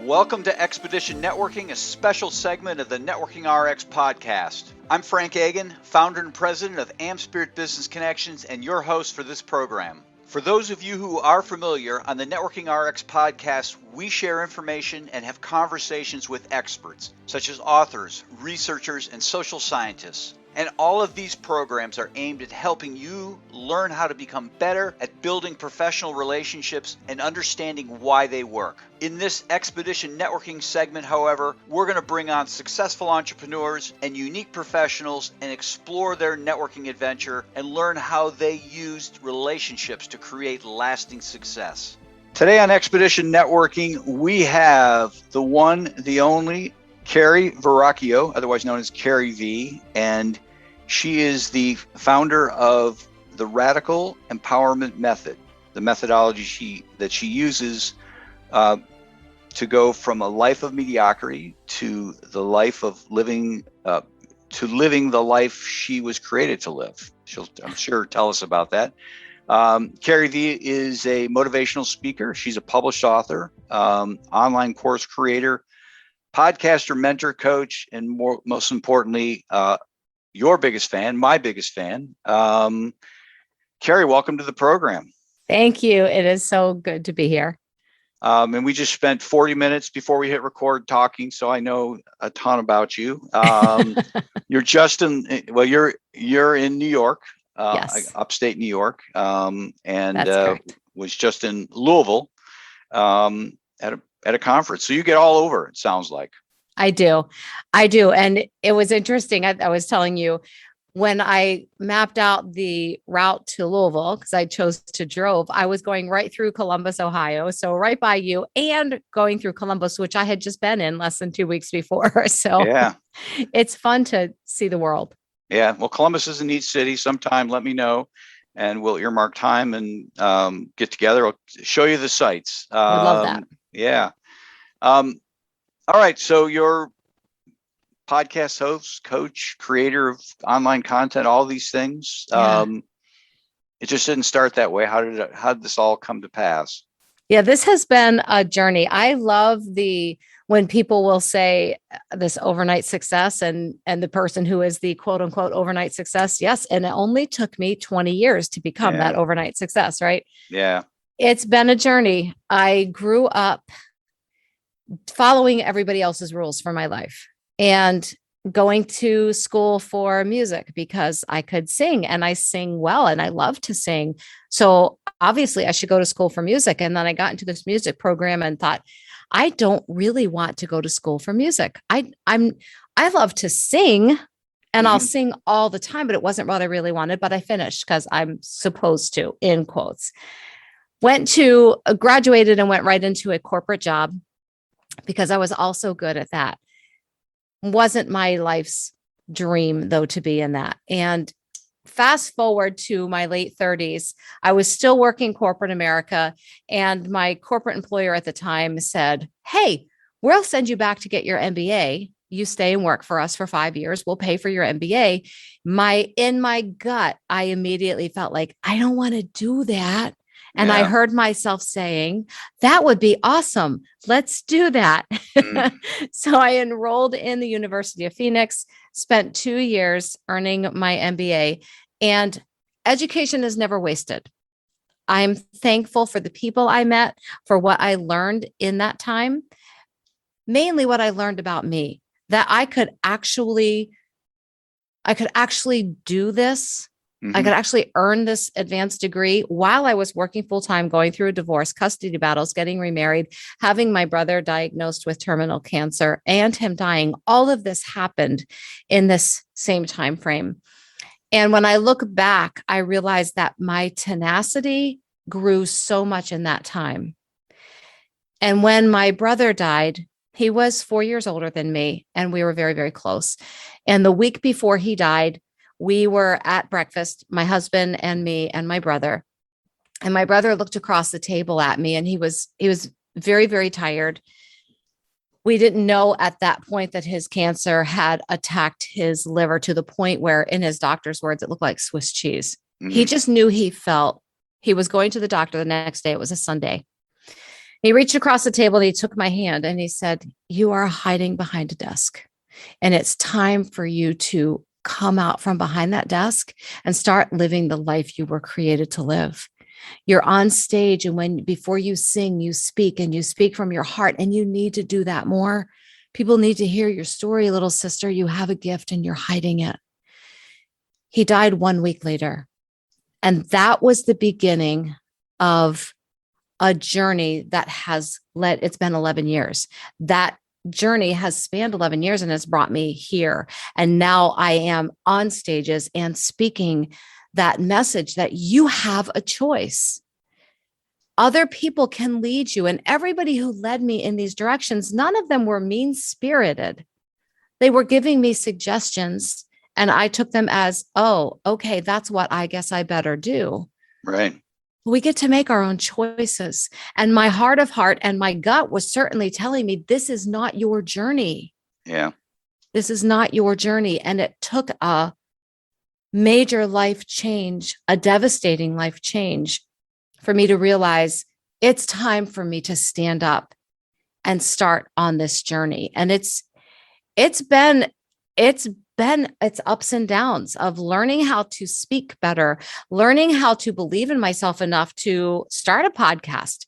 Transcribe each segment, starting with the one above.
Welcome to Expedition Networking, a special segment of the Networking RX podcast. I'm Frank Agan, founder and president of AmSpirit Business Connections, and your host for this program. For those of you who are familiar, on the Networking RX podcast, we share information and have conversations with experts, such as authors, researchers, and social scientists. And all of these programs are aimed at helping you learn how to become better at building professional relationships and understanding why they work. In this Expedition Networking segment, however, we're going to bring on successful entrepreneurs and unique professionals and explore their networking adventure and learn how they used relationships to create lasting success. Today on Expedition Networking, we have the one, the only, Carrie Verrocchio, otherwise known as Carrie V, and she is the founder of the Radical Empowerment Method, the methodology that she uses to go from a life of mediocrity to the life of living, to living the life she was created to live. She'll, I'm sure, tell us about that. Carrie V is a motivational speaker. She's a published author, online course creator, podcaster, mentor, coach, and most importantly, your biggest fan, my biggest fan. Carrie, welcome to the program. Thank you. It is so good to be here. And we just spent 40 minutes before we hit record talking, so I know a ton about you. You're just in, well, you're in New York, Yes. Upstate New York, and was just in Louisville at a conference. So you get all over, it sounds like. I do. And it was interesting. I was telling you, when I mapped out the route to Louisville, because I chose to drove, I was going right through Columbus, Ohio. So right by you, and going through Columbus, which I had just been in less than 2 weeks before. So yeah, it's fun to see the world. Yeah. Well, Columbus is a neat city. Sometime let me know, and we'll earmark time and get together. I'll show you the sights. I love that. Yeah. All right. So you're podcast host, coach, creator of online content, all these things. Yeah. It just didn't start that way. How did this all come to pass? Yeah, this has been a journey. I love when people will say this overnight success and the person who is the quote unquote overnight success. Yes. And it only took me 20 years to become that overnight success, right? Yeah. It's been a journey. I grew up following everybody else's rules for my life and going to school for music because I could sing and I sing well and I love to sing. So obviously I should go to school for music. And then I got into this music program and thought, I don't really want to go to school for music. I love to sing and I'll sing all the time, but it wasn't what I really wanted, but I finished because I'm supposed to, in quotes. Graduated and went right into a corporate job because I was also good at that. Wasn't my life's dream, though, to be in that. And fast forward to my late 30s, I was still working corporate America. And my corporate employer at the time said, hey, we'll send you back to get your MBA. You stay and work for us for 5 years. We'll pay for your MBA. In my gut, I immediately felt like, I don't want to do that. And I heard myself saying, that would be awesome. Let's do that. So I enrolled in the University of Phoenix, spent 2 years earning my MBA, and education is never wasted. I'm thankful for the people I met, for what I learned in that time, mainly what I learned about me, that I could actually do this. I could actually earn this advanced degree while I was working full-time, going through a divorce, custody battles, getting remarried, having my brother diagnosed with terminal cancer and him dying. All of this happened in this same time frame. And when I look back, I realized that my tenacity grew so much in that time. And when my brother died, he was 4 years older than me, and we were very, very close. And the week before he died, we were at breakfast, my husband and me and my brother. And my brother looked across the table at me, and he was very, very tired. We didn't know at that point that his cancer had attacked his liver to the point where, in his doctor's words, it looked like Swiss cheese. He just knew he was going to the doctor the next day. It was a Sunday. He reached across the table and he took my hand and he said, "You are hiding behind a desk. And it's time for you to come out from behind that desk and start living the life you were created to live. You're on stage. And before you sing, you speak and you speak from your heart. And you need to do that more. People need to hear your story, little sister. You have a gift and you're hiding it." He died 1 week later. And that was the beginning of a journey that has it's been 11 years. That journey has spanned 11 years and has brought me here. And now I am on stages and speaking that message that you have a choice. Other people can lead you. And everybody who led me in these directions, none of them were mean-spirited. They were giving me suggestions and I took them as, oh, okay, that's what I guess I better do. Right. We get to make our own choices. And my heart of heart and my gut was certainly telling me, this is not your journey. Yeah. This is not your journey. And it took a major life change, a devastating life change for me to realize it's time for me to stand up and start on this journey. And it's been its ups and downs of learning how to speak better, learning how to believe in myself enough to start a podcast.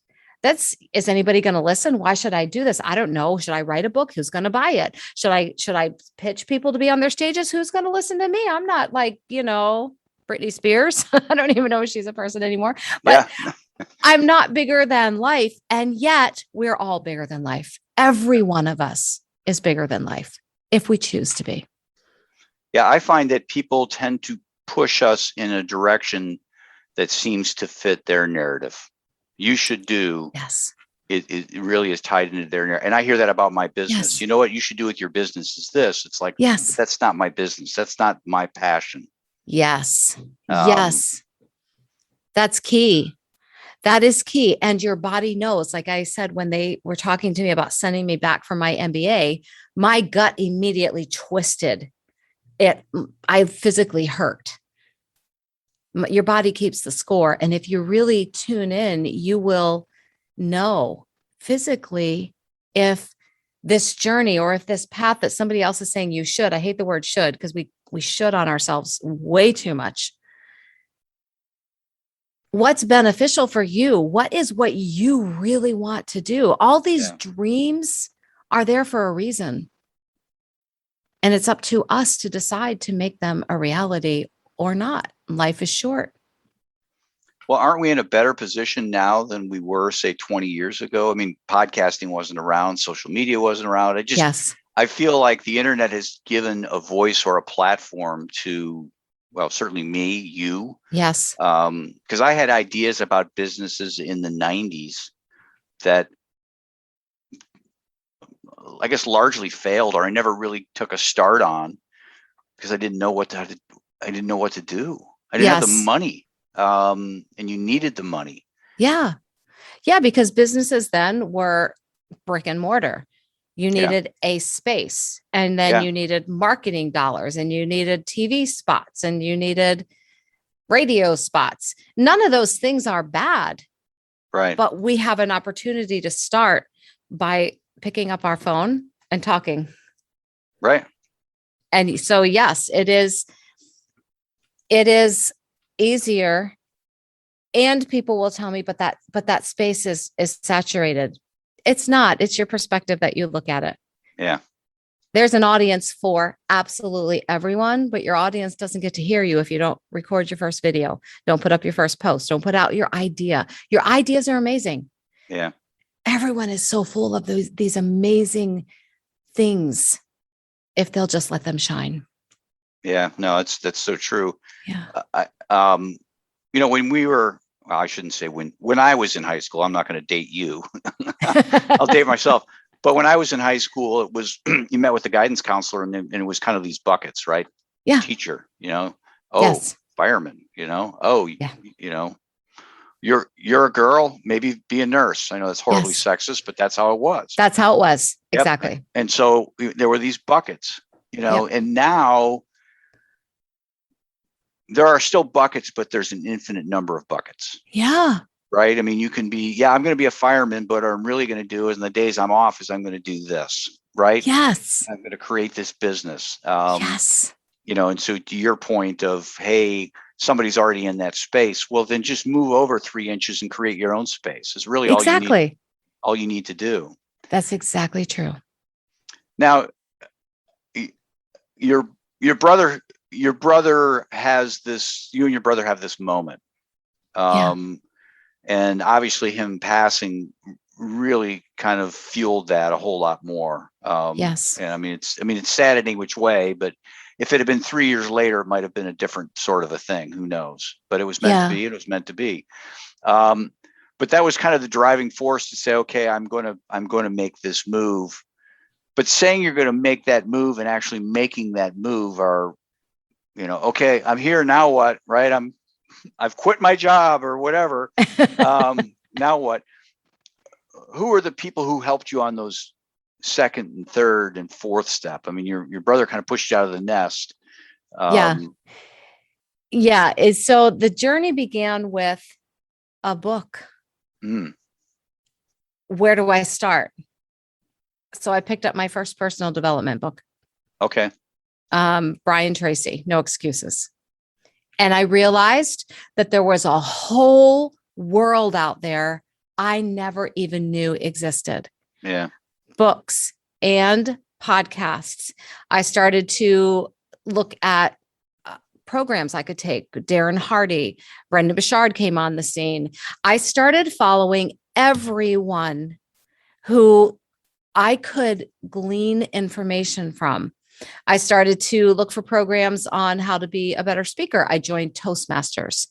Is anybody going to listen? Why should I do this? I don't know. Should I write a book? Who's going to buy it? Should I pitch people to be on their stages? Who's going to listen to me? I'm not like, Britney Spears. I don't even know if she's a person anymore, but yeah. I'm not bigger than life. And yet we're all bigger than life. Every one of us is bigger than life if we choose to be. Yeah, I find that people tend to push us in a direction that seems to fit their narrative. You should do. Yes. It really is tied into their narrative. And I hear that about my business. Yes. You know what you should do with your business is this. It's like, yes, that's not my business. That's not my passion. Yes. Yes. That's key. That is key. And your body knows, like I said, when they were talking to me about sending me back for my MBA, my gut immediately twisted. I physically hurt. Your body keeps the score. And if you really tune in, you will know physically if this journey or if this path that somebody else is saying you should, I hate the word should, because we should on ourselves way too much. What's beneficial for you? What is what you really want to do? All these dreams are there for a reason. And it's up to us to decide to make them a reality or not. Life is short. Well, aren't we in a better position now than we were, say, 20 years ago? I mean, podcasting wasn't around. Social media wasn't around. I feel like the internet has given a voice or a platform to, well, certainly me, you. Yes. Because I had ideas about businesses in the 90s that I guess largely failed, or I never really took a start on because I didn't know what to do. I didn't have the money. And you needed the money. Yeah. Yeah. Because businesses then were brick and mortar. You needed a space, and then you needed marketing dollars, and you needed TV spots, and you needed radio spots. None of those things are bad. Right. But we have an opportunity to start by picking up our phone and talking. Right. And so, yes, it is easier. And people will tell me, but that space is saturated. It's not. It's your perspective that you look at it. Yeah. There's an audience for absolutely everyone, but your audience doesn't get to hear you if you don't record your first video, don't put up your first post, don't put out your idea. Your ideas are amazing. Yeah. Everyone is so full of these amazing things if they'll just let them shine. Yeah, no, that's so true. Yeah. When we were, well, I shouldn't say when I was in high school, I'm not going to date you. I'll date myself. But when I was in high school, it was, you met with the guidance counselor and it was kind of these buckets, right? Yeah. Teacher, Yes. Fireman, you're a girl, maybe be a nurse. I know that's horribly sexist, but that's how it was. That's how it was. Yep. Exactly. And so there were these buckets, and now there are still buckets, but there's an infinite number of buckets. Yeah. right? I mean, you can be, I'm going to be a fireman, but what I'm really going to do is in the days I'm off is I'm going to do this, right? Yes. I'm going to create this business. Yes. And so to your point of, hey, somebody's already in that space. Well, then just move over 3 inches and create your own space is really Exactly. all you need to do. That's exactly true. Now, your brother has this, you and your brother have this moment. And obviously him passing really kind of fueled that a whole lot more. Yes. And I mean, it's sad in any which way, but if it had been 3 years later, it might have been a different sort of a thing. Who knows? But it was meant to be. It was meant to be. But that was kind of the driving force to say, okay, I'm going to make this move. But saying you're going to make that move and actually making that move are, okay, I'm here now. What? Right? I've quit my job or whatever. Now what? Who are the people who helped you on those second and third and fourth step? I mean, your brother kind of pushed you out of the nest. Yeah. So the journey began with a book. Where do I start? So I picked up my first personal development book. Okay. Brian Tracy, No Excuses. And I realized that there was a whole world out there I never even knew existed. Yeah. Books and podcasts. I started to look at programs I could take. Darren Hardy, Brendan Bouchard came on the scene. I started following everyone who I could glean information from. I started to look for programs on how to be a better speaker. I joined Toastmasters.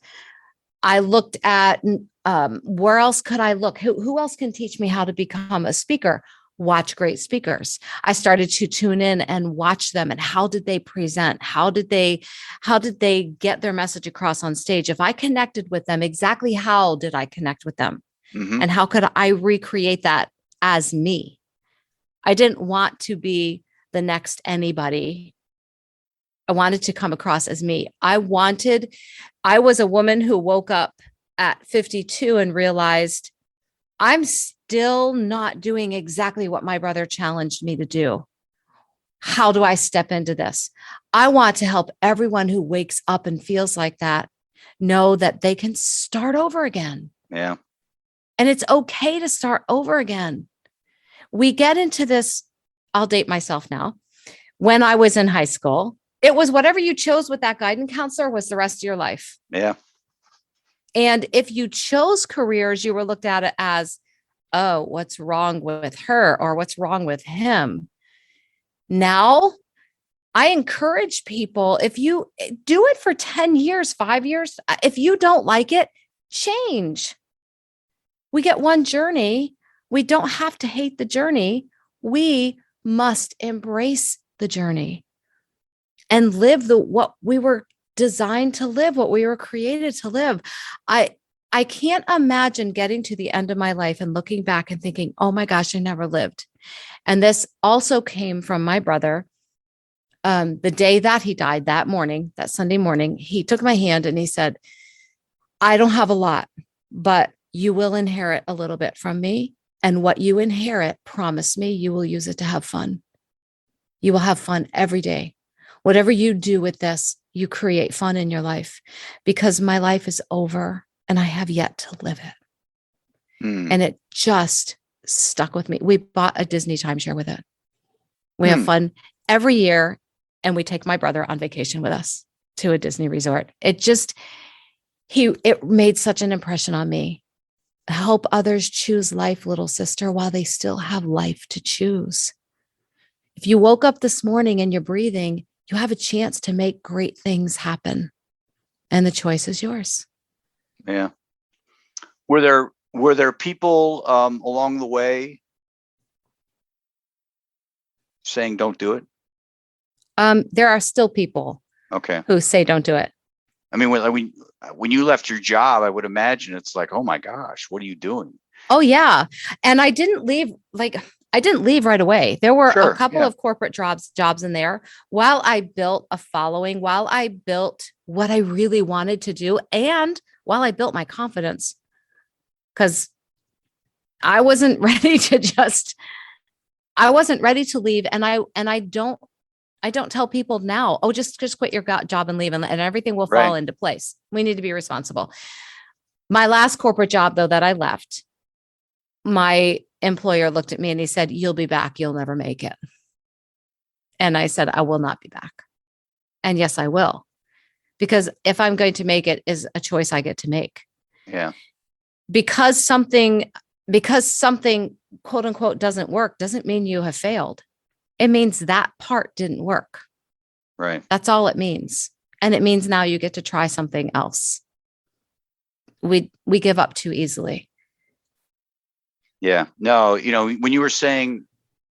I looked at where else could I look? Who else can teach me how to become a speaker? Watch great speakers. I started to tune in and watch them and how did they present? How did they get their message across on stage? If I connected with them, exactly how did I connect with them? And how could I recreate that as me? I didn't want to be the next anybody. I wanted to come across as me. I was a woman who woke up at 52 and realized I'm still not doing exactly what my brother challenged me to do. How do I step into this? I want to help everyone who wakes up and feels like that know that they can start over again. Yeah. And it's okay to start over again. We get into this, I'll date myself now. When I was in high school, it was whatever you chose with that guidance counselor was the rest of your life. Yeah. And if you chose careers, you were looked at it as, oh, what's wrong with her or what's wrong with him? Now, I encourage people, if you do it for 10 years, 5 years, if you don't like it, change. We get one journey. We don't have to hate the journey. We must embrace the journey and live what we were designed to live, what we were created to live. I can't imagine getting to the end of my life and looking back and thinking, oh my gosh, I never lived. And this also came from my brother. The day that he died, that morning, that Sunday morning, he took my hand and he said, I don't have a lot, but you will inherit a little bit from me. And what you inherit, promise me, you will use it to have fun. You will have fun every day. Whatever you do with this, you create fun in your life because my life is over and I have yet to live it. And it just stuck with me. We bought a Disney timeshare with it. We have fun every year and we take my brother on vacation with us to a Disney resort. It made such an impression on me. Help others choose life, little sister, while they still have life to choose. If you woke up this morning and you're breathing, you have a chance to make great things happen. And the choice is yours. Yeah. Were there people along the way saying don't do it? There are still people who say don't do it. I mean, when you left your job, I would imagine it's like, oh my gosh, what are you doing? Oh yeah. And I didn't leave right away. There were a couple of corporate jobs in there while I built a following, while I built what I really wanted to do, and while I built my confidence. because I wasn't ready to leave. And I don't tell people now, oh, just quit your job and leave, and everything will fall into place. We need to be responsible. My last corporate job, though, that I left, my employer looked at me and he said, "You'll be back. You'll never make it." And I said, "I will not be back." And yes, I will. Because if I'm going to make it is a choice I get to make. Yeah. Because something quote unquote doesn't work doesn't mean you have failed. It means that part didn't work. Right. That's all it means. And it means now you get to try something else. We give up too easily. Yeah. No, when you were saying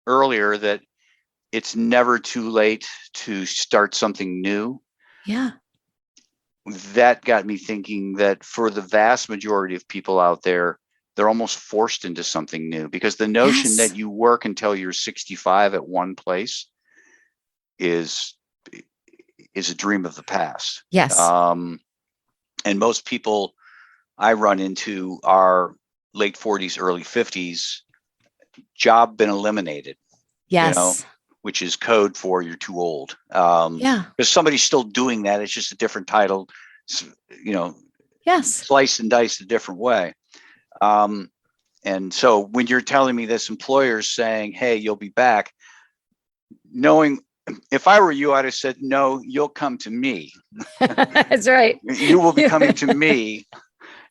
earlier that it's never too late to start something new. Yeah. That got me thinking that for the vast majority of people out there, they're almost forced into something new, because the notion that you work until you're 65 at one place is a dream of the past. Yes. And most people I run into are late 40s, early 50s, job been eliminated. Yes. Which is code for you're too old. Yeah. Because somebody's still doing that. It's just a different title, Yes. Sliced and diced a different way. And so when you're telling me this employer's saying, "Hey, you'll be back," knowing, if I were you, I'd have said, "No, you'll come to me." That's right. You will be coming to me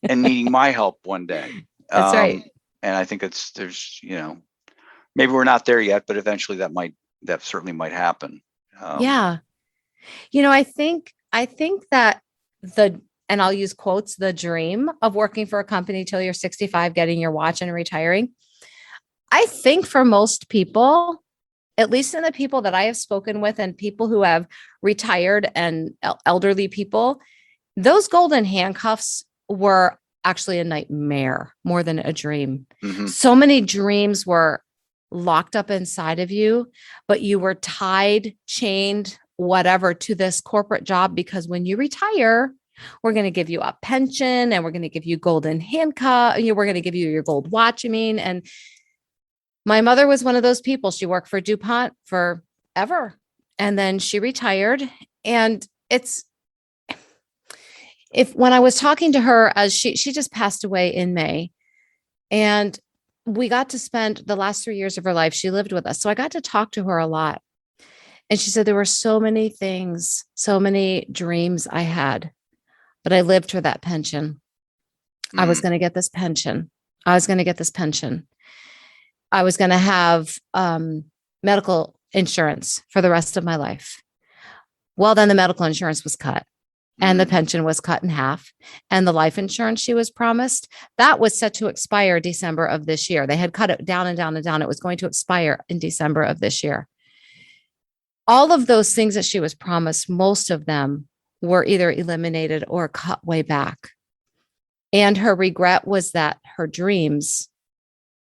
and needing my help one day. That's right. And I think there's maybe we're not there yet, but eventually that certainly might happen. Yeah. I think that and I'll use quotes, the dream of working for a company till you're 65, getting your watch and retiring. I think for most people, at least in the people that I have spoken with and people who have retired and elderly people, those golden handcuffs were actually a nightmare more than a dream. Mm-hmm. So many dreams were locked up inside of you, but you were tied, chained, whatever, to this corporate job, because when you retire, we're going to give you a pension and we're going to give you golden handcuff. We're going to give you your gold watch. And my mother was one of those people. She worked for DuPont forever. And then she retired. And when I was talking to her, as she just passed away in May, and we got to spend the last 3 years of her life, she lived with us. So I got to talk to her a lot. And she said, there were so many things, so many dreams I had, but I lived for that pension. I was going to get this pension. I was going to get this pension. I was going to have medical insurance for the rest of my life. Well, then the medical insurance was cut. And the pension was cut in half. And the life insurance she was promised, that was set to expire December of this year. They had cut it down and down and down. It was going to expire in December of this year. All of those things that she was promised, most of them were either eliminated or cut way back. And her regret was that her dreams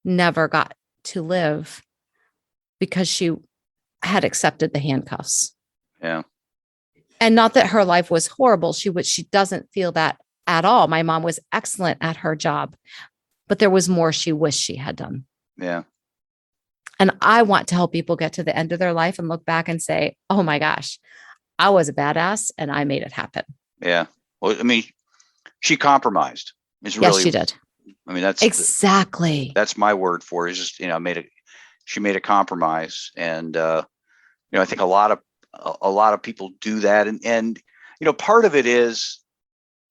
never got to live because she had accepted the handcuffs. Yeah. And not that her life was horrible. She doesn't feel that at all. My mom was excellent at her job, but there was more she wished she had done. Yeah. And I want to help people get to the end of their life and look back and say, oh my gosh, I was a badass and I made it happen. Yeah. Well, I mean, she compromised. Yes, she did. I mean, that's exactly. That's my word for it. Is just, she made a compromise. And, I think a lot of people do that. And part of it is,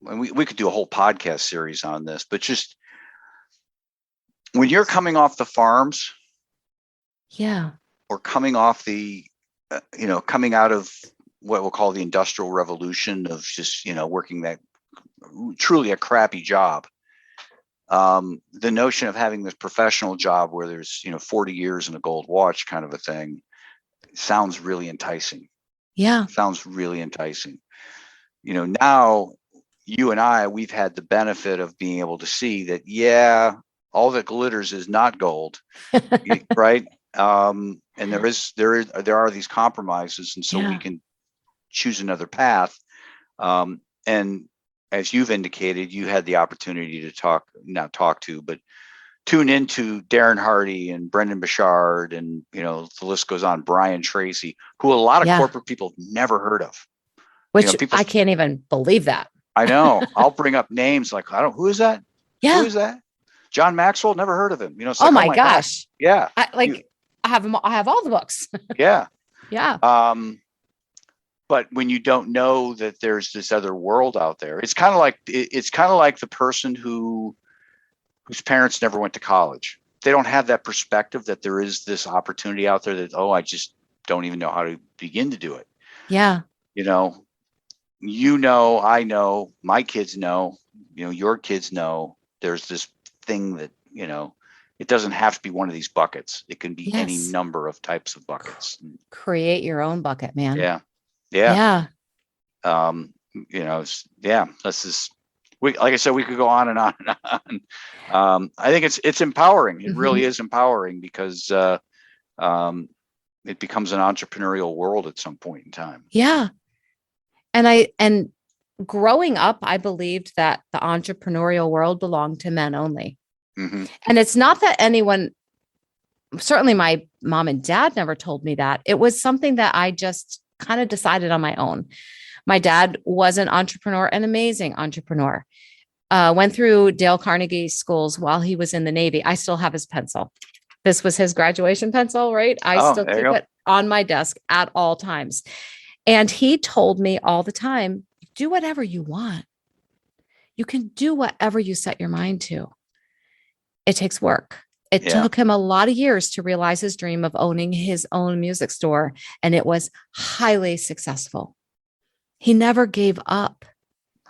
and we could do a whole podcast series on this, but just when you're coming off the farms, yeah, or coming off the, coming out of what we'll call the Industrial Revolution of just, working that truly a crappy job. The notion of having this professional job where there's, 40 years and a gold watch kind of a thing sounds really enticing. Yeah. Sounds really enticing. Now you and I, we've had the benefit of being able to see that, yeah, all that glitters is not gold. Right. And there are these compromises. And so we can choose another path. And as you've indicated, you had the opportunity to but tune into Darren Hardy and Brendan Bouchard, and the list goes on, Brian Tracy, who a lot of corporate people never heard of. Which I can't even believe that. I know. I'll bring up names like, who is that? Yeah. Who is that? John Maxwell, never heard of him. It's like, oh my gosh. God. Yeah. I have all the books. Yeah. Yeah. But when you don't know that there's this other world out there, it's kind of like the person whose parents never went to college. They don't have that perspective that there is this opportunity out there that, I just don't even know how to begin to do it. Yeah. I know, my kids know, your kids know there's this thing that, it doesn't have to be one of these buckets. It can be any number of types of buckets. Create your own bucket, man. Yeah. Yeah. This is, like I said, we could go on and on and on. I think it's empowering. It really is empowering, because it becomes an entrepreneurial world at some point in time. Yeah. And growing up, I believed that the entrepreneurial world belonged to men only. Mm-hmm. And it's not that anyone, certainly my mom and dad never told me that. It was something that I just kind of decided on my own. My dad was an entrepreneur, an amazing entrepreneur. Went through Dale Carnegie schools while he was in the Navy. I still have his pencil. This was his graduation pencil, right? I still keep it on my desk at all times. And he told me all the time, do whatever you want. You can do whatever you set your mind to. It takes work. It took him a lot of years to realize his dream of owning his own music store, and it was highly successful. He never gave up.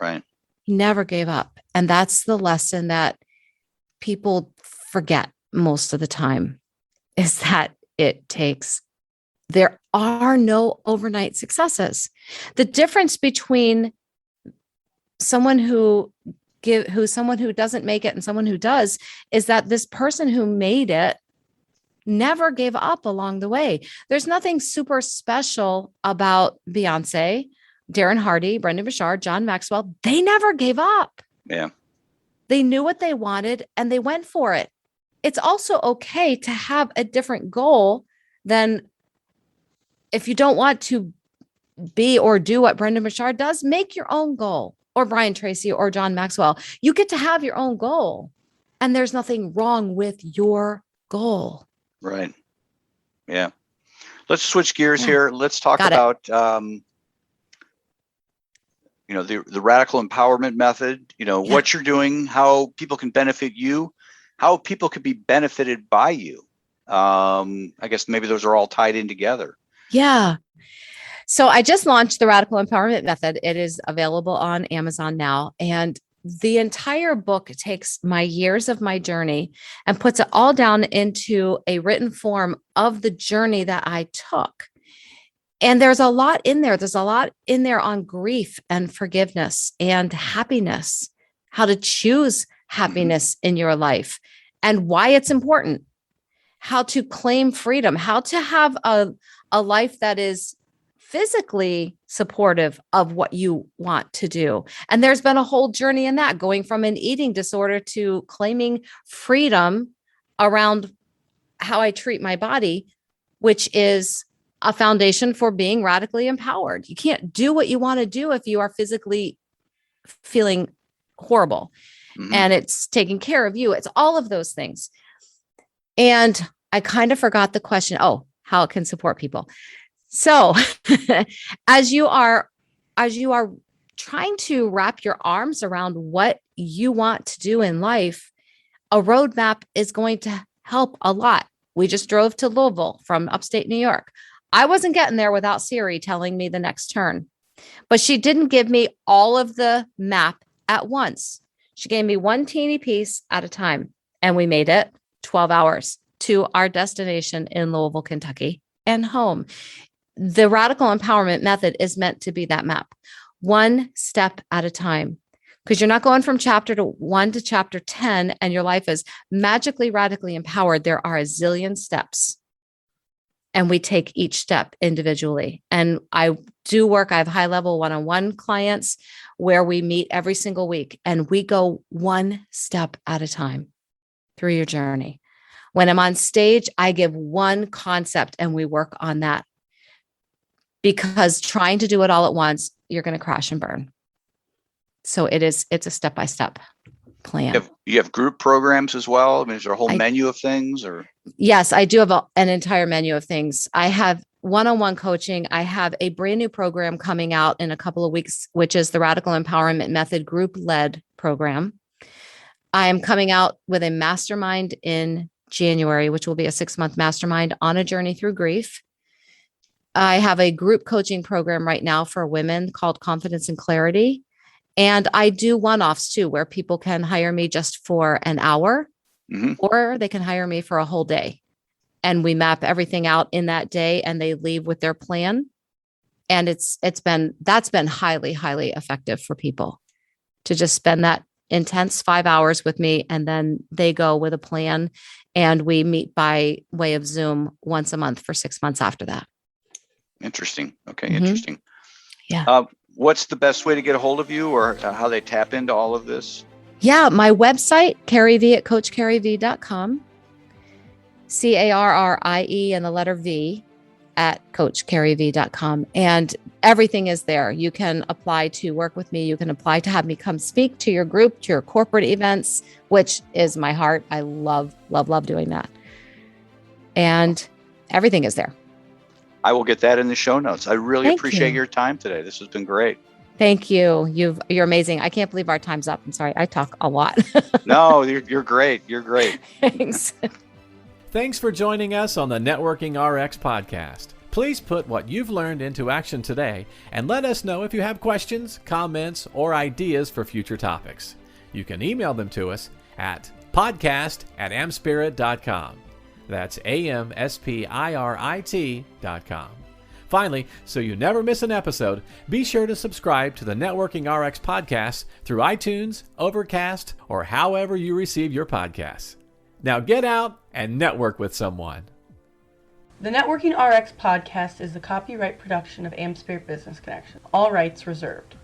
Right. He never gave up. And that's the lesson that people forget most of the time, is that there are no overnight successes. The difference between someone who doesn't make it and someone who does is that this person who made it never gave up along the way. There's nothing super special about Beyonce, Darren Hardy, Brendan Bouchard, John Maxwell. They never gave up. Yeah. They knew what they wanted and they went for it. It's also okay to have a different goal than, if you don't want to be or do what Brendan Bouchard does, make your own goal, or Brian Tracy or John Maxwell. You get to have your own goal, and there's nothing wrong with your goal. Right. Yeah. Let's switch gears here. Let's talk about, the radical empowerment method, what you're doing, how people can benefit you, how people could be benefited by you. I guess maybe those are all tied in together. Yeah. So I just launched the Radical Empowerment Method. It is available on Amazon now. And the entire book takes my years of my journey and puts it all down into a written form of the journey that I took. And there's a lot in there. There's a lot in there on grief and forgiveness and happiness, how to choose happiness in your life and why it's important, how to claim freedom, how to have a life that is physically supportive of what you want to do. And there's been a whole journey in that, going from an eating disorder to claiming freedom around how I treat my body, which is a foundation for being radically empowered. You can't do what you want to do if you are physically feeling horrible and it's taking care of you. It's all of those things. And I kind of forgot the question. Oh, how it can support people. So as you are trying to wrap your arms around what you want to do in life, a roadmap is going to help a lot. We just drove to Louisville from upstate New York. I wasn't getting there without Siri telling me the next turn, but she didn't give me all of the map at once. She gave me one teeny piece at a time, and we made it 12 hours to our destination in Louisville, Kentucky, and home. The Radical Empowerment Method is meant to be that map, one step at a time, because you're not going from chapter 1 to chapter 10 and your life is magically, radically empowered. There are a zillion steps. and we take each step individually. And I have high-level one-on-one clients where we meet every single week and we go one step at a time through your journey. When I'm on stage, I give one concept and we work on that, because trying to do it all at once, you're going to crash and burn. So it's a step-by-step plan. You have group programs as well? I mean, is there a whole menu of things, or? Yes, I do have an entire menu of things. I have one-on-one coaching. I have a brand new program coming out in a couple of weeks, which is the Radical Empowerment Method group-led program. I am coming out with a mastermind in January, which will be a 6-month mastermind on a journey through grief. I have a group coaching program right now for women called Confidence and Clarity. And I do one-offs too, where people can hire me just for an hour, or they can hire me for a whole day. And we map everything out in that day and they leave with their plan. And that's been highly, highly effective for people to just spend that intense 5 hours with me. And then they go with a plan and we meet by way of Zoom once a month for 6 months after that. Interesting. Okay. Interesting. Yeah. What's the best way to get a hold of you, or how they tap into all of this? Yeah. My website, Carrie V at CoachCarrieV.com, CARRIE and the letter V at CoachCarrieV.com. And everything is there. You can apply to work with me. You can apply to have me come speak to your group, to your corporate events, which is my heart. I love, love, love doing that. And everything is there. I will get that in the show notes. I really appreciate your time today. This has been great. Thank you. You're amazing. I can't believe our time's up. I'm sorry. I talk a lot. No, you're great. You're great. Thanks. Thanks for joining us on the Networking RX podcast. Please put what you've learned into action today and let us know if you have questions, comments, or ideas for future topics. You can email them to us at podcast@amspirit.com. That's AmSpirit.com. Finally, so you never miss an episode, be sure to subscribe to the Networking RX podcast through iTunes, Overcast, or however you receive your podcasts. Now get out and network with someone. The Networking RX podcast is the copyright production of AmSpirit Business Connection. All rights reserved.